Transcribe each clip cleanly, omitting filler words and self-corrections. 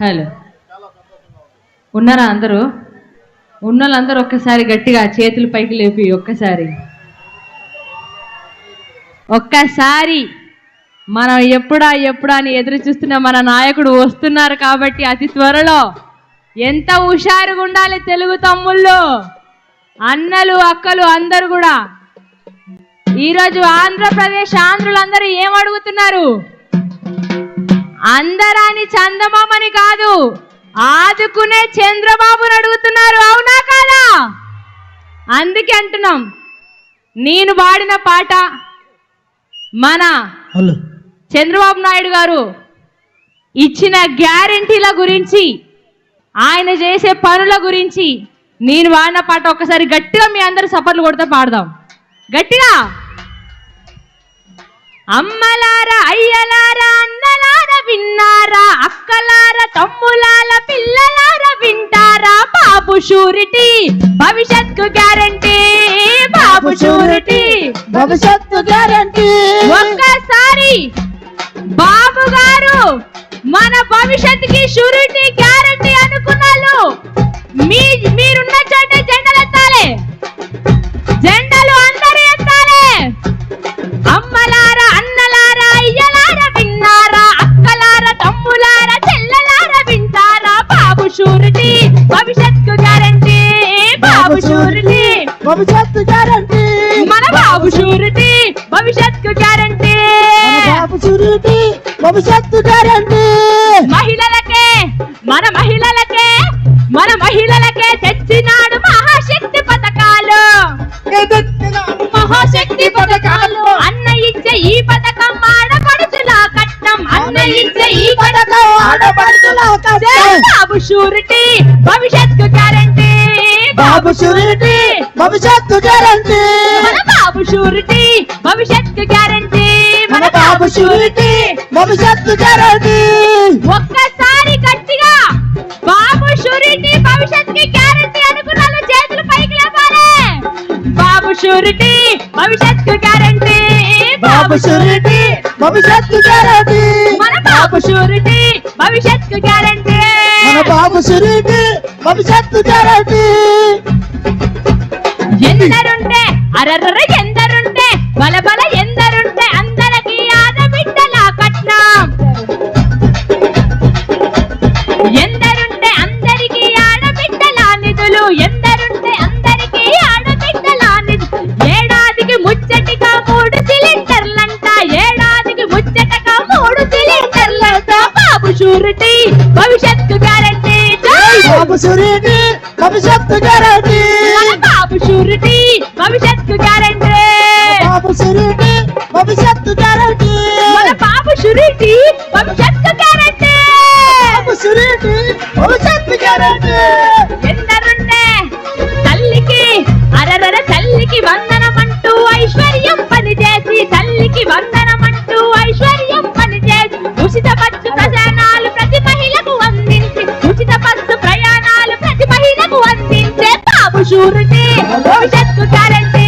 Hello, ఉన్నారా అందరూ? ఉన్నోళ్ళందరూ ఒక్కసారి గట్టిగా చేతులు పైకి లేపి ఒక్కసారి మనం ఎప్పుడా అని ఎదురు చూస్తున్న మన నాయకుడు వస్తున్నారు కాబట్టి అతి త్వరలో ఎంత హుషారుగా ఉండాలి తెలుగు తమ్ముళ్ళు, అన్నలు, అక్కలు అందరూ కూడా. ఈరోజు ఆంధ్రప్రదేశ్ ఆంధ్రులందరూ ఏం అడుగుతున్నారు? అందరాని చందమామని కాదు, ఆదుకునే చంద్రబాబుని అడుగుతున్నారు. అవునా కాదా? అందుకే అంటున్నాం, నేను పాడిన పాట మన చంద్రబాబు నాయుడు గారు ఇచ్చిన గ్యారెంటీల గురించి, ఆయన చేసే పనుల గురించి నేను పాడిన పాట ఒక్కసారి గట్టిగా మీ అందరు సపర్లు కొడితే పాడదాం గట్టిగా. అమ్మలారా, అయ్యలారా, అన్నలారా విన్నారా, అక్కలారా, తమ్ములాల పిల్లలారా వింటారా, బాబు షూరిటీ భవిష్యత్తు గ్యారంటీ, బాబు షూరిటీ భవిష్యత్తు గ్యారంటీ. ఒక్కసారి బాబు గారు మన భవిష్యత్తుకి షూరిటీ గ్యారంటీ అనుకున్నాను. మీరున్న చోట జెండలు ఎత్తాలి, జెండలు అందరూ ఎత్తాలి. అమ్మలారా, అన్నలారా, అయ్యలారా విన్నారా, అక్కలారా, తమ్ములారా, చెల్లెలారా వింటారా, బాబు షూరిటీ భవిష్యత్తు గ్యారంటీ, బాబు షూరిటీ భవిష్యత్తు గ్యారంటీ. మన బాబు షూరిటీ భవిష్యత్తు గ్యారంటీ, బాబు షూరిటీ భవిష్యత్తు గ్యారంటీ. మహిళలకే మన మహిళలకే తెచ్చినాడు మహాశక్తి పథకాలు, మహాశక్తి పథకాలు. అన్న ఇచ్చే ఈ పథకం ఆడపడుచుల కట్నం, అన్న ఇచ్చే ఈ పథకం ఆడపడుచుల కట్నం. బాబు షూరిటీ భవిష్యత్తు గ్యారంటీ, బాబు షూరిటీ భవిష్యత్తు గ్యారంటీ. మన బాబు షూరిటీ భవిష్యత్తు గ్యారంటీ, మన బాబు షూరిటీ భవిష్యత్తు గ్యారంటీ. ఒక్కసారి గట్టిగా బాబు షూరిటీ భవిష్యత్తుకి గ్యారంటీ అనుకున్నాను చేతులు పైకి లేపాలి. బాబు షూరిటీ భవిష్యత్తు గ్యారంటీ, బాబు షూరిటీ భవిష్యత్తు గ్యారంటీ. మన బాబు షూరిటీ భవిష్యత్తు గ్యారంటీ, మన బాబు షూరిటీ భవిష్యత్తు గ్యారంటీ. ఎందరుంటే అరర్ర ఎందరుంటే బలబల ఎందరుంటే అందరికి ఆడబిడ్డల కట్నం, ఎందరుంటే అందరికి ఆడబిడ్డల నిధులు, ఎందరుంటే అందరికి ఆడబిడ్డల నిధులు. ఏడాదికి ముచ్చటిగా 3 సిలిండర్లంట, ఏడాదికి ముచ్చటగా 3 సిలిండర్లంట. బాబు షూరిటీ భవిష్యత్తు గ్యారంటీ, బాబు షూరిటీ భవిష్యత్తు గ్యారంటీ. మన బాబు షూరిటీ భవిష్యత్తు గ్యారంటీ, బాబు షూరిటీ భవిష్యత్తు గ్యారంటీ. మన బాబు షూరిటీ భవిష్యత్తు గ్యారంటీ, బాబు షూరిటీ భవిష్యత్తు గ్యారంటీ. ఎందరుంటే తల్లికి అరరర తల్లికి వందనమంటూ ఐశ్వర్యం పనిచేసి, తల్లికి వందనమంటూ ఐశ్వర్యం పనిచేసి, ఉచిత బస్సు ప్రయాణాలు ప్రతి మహిళకు అందించి, ఉచిత బస్సు ప్రయాణాలు ప్రతి మహిళకు అందించే బాబు షూరిటీ భవిష్యత్తు గ్యారంటీ.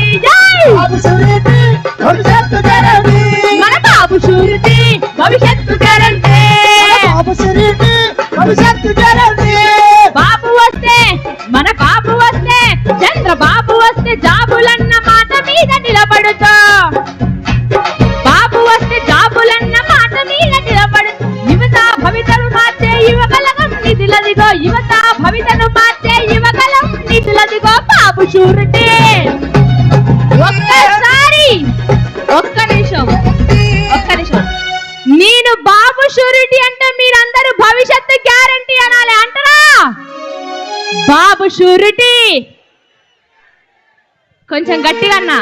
బాబు షూరిటీ భవిష్యత్తు గ్యారంటీ. మన బాబు షూరిటీ భవిష్యత్తు గ్యారంటీ, బాబు షూరిటీ భవిష్యత్తు గ్యారంటీ. బాబు వస్తే మన బాబు వస్తే చంద్రబాబు వస్తే జాబులన్న మాట మీద నిలబడుతూ, బాబు వస్తే జాబులన్న మాట మీద నిలబడుతూ, యువత భవితను మార్చే యువగలం నిధులదిగో, యువత భవితను మార్చే యువగలం నిధులదిగో బాబు షూరిటీ. ఒక్కసారి ఒక్క నిమిషం నేను బాబు షూరిటీ అంటే మీరందరూ భవిష్యత్తు గ్యారంటీ అనాలి అంటారా? బాబు షూరిటీ కొంచెం గట్టిగా అన్నా,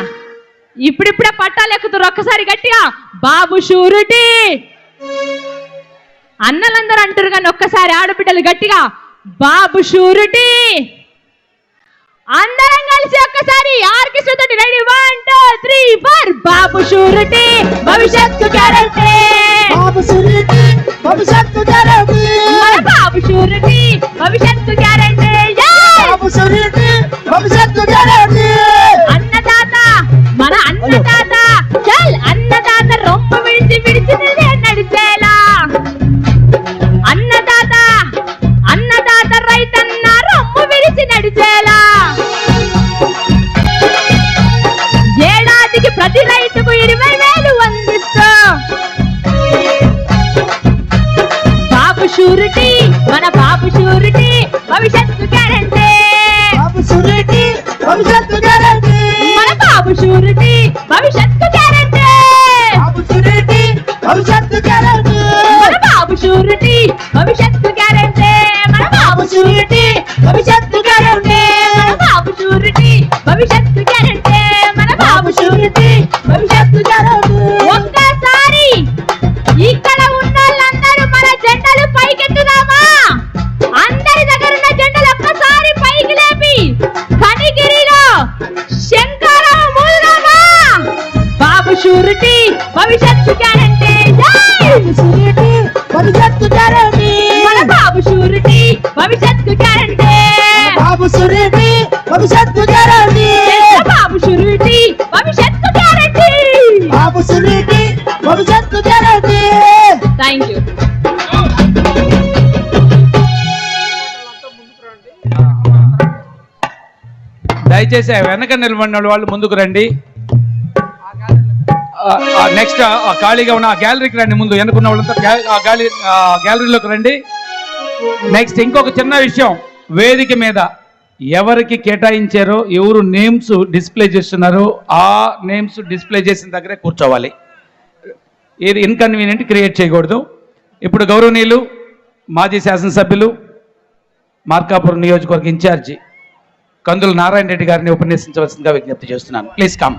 ఇప్పుడిప్పుడే పట్టాలు ఎక్కుతారు. ఒక్కసారి గట్టిగా బాబు షూరిటీ. అన్నలందరూ అంటారు కానీ ఒక్కసారి ఆడబిడ్డలు గట్టిగా బాబు షూరిటీ. అందరం కలిసి ఒక్కసారి ఆర్కెస్ట్రా తోటి రెడీ 1 2 3 4 బాబు షూరిటీ భవిష్యత్తు గ్యారంటీ, బాబు షూరిటీ భవిష్యత్తు గ్యారంటీ. మన బాబు షూరిటీ భవిష్యత్తు గ్యారంటీ, బాబు షూరిటీ భవిష్యత్తు గ్యారంటీ. అన్నదాత మన అన్నదాత చల్ అన్నదాత రొమ్మ విడిచి నడిచేలా, అన్నదాత బాబు షూరిటీ, మన బాబు షూరిటీ, భవిష్యత్తు గ్యారంటీ. బాబు షూరిటీ భవిష్యత్తు గ్యారంటీ. మన బాబు షూరిటీ, భవిష్యత్తు గ్యారంటీ. బాబు షూరిటీ భవిష్యత్తు గ్యారంటీ. మన బాబు షూరిటీ, భవిష్యత్తు గ్యారంటీ. మన బాబు షూరిటీ, భవిష్యత్తు గ్యారంటీ. మన బాబు షూరిటీ, భవిష్యత్తు గ్యారంటీ. మన బాబు షూరిటీ, భవిష్యత్తు గ్యారంటీ. ఒక్కసారి ఇక్కడ ఉన్న వాళ్ళందరూ మన జెండలు పైకెత్తుదామా? అందరి దగ్గర ఉన్న జెండలు ఒక్కసారి పైకి లేపి కనిగిరిలో శంకరం మూలమా? బాబు షూరిటీ, భవిష్యత్తు గ్యారంటీ. బాబు షూరిటీ భవిష్యత్తు గ్యారంటీ. మన బాబు షూరిటీ, భవిష్యత్తు గ్యారంటీ. బాబు షూరిటీ భవిష్యత్తు గ్యారంటీ. బాబు షూరిటీ, భవిష్యత్తు గ్యారంటీ. బాబు షూరిటీ భవిష్యత్తు గ్యారంటీ. Thank you. దయచేసి వెనక నిలబడిన వాళ్ళు ముందుకు రండి. నెక్స్ట్ ఖాళీగా ఉన్న గ్యాలరీకి రండి. ముందు వెనుకున్న వాళ్ళంతా గ్యాలరీలోకి రండి. నెక్స్ట్ ఇంకొక చిన్న విషయం, వేదిక మీద ఎవరికి కేటాయించారో ఎవరు నేమ్స్ డిస్ప్లే చేస్తున్నారో ఆ నేమ్స్ డిస్ప్లే చేసిన దగ్గరే కూర్చోవాలి. ఇది ఇన్కన్వీనియంట్ క్రియేట్ చేయకూడదు. ఇప్పుడు గౌరవనీయులు మాజీ శాసనసభ్యులు మార్కాపురం నియోజకవర్గ ఇన్ఛార్జి కందుల నారాయణ రెడ్డి గారిని ఉపన్యసించవలసిందిగా విజ్ఞప్తి చేస్తున్నాను. Please come.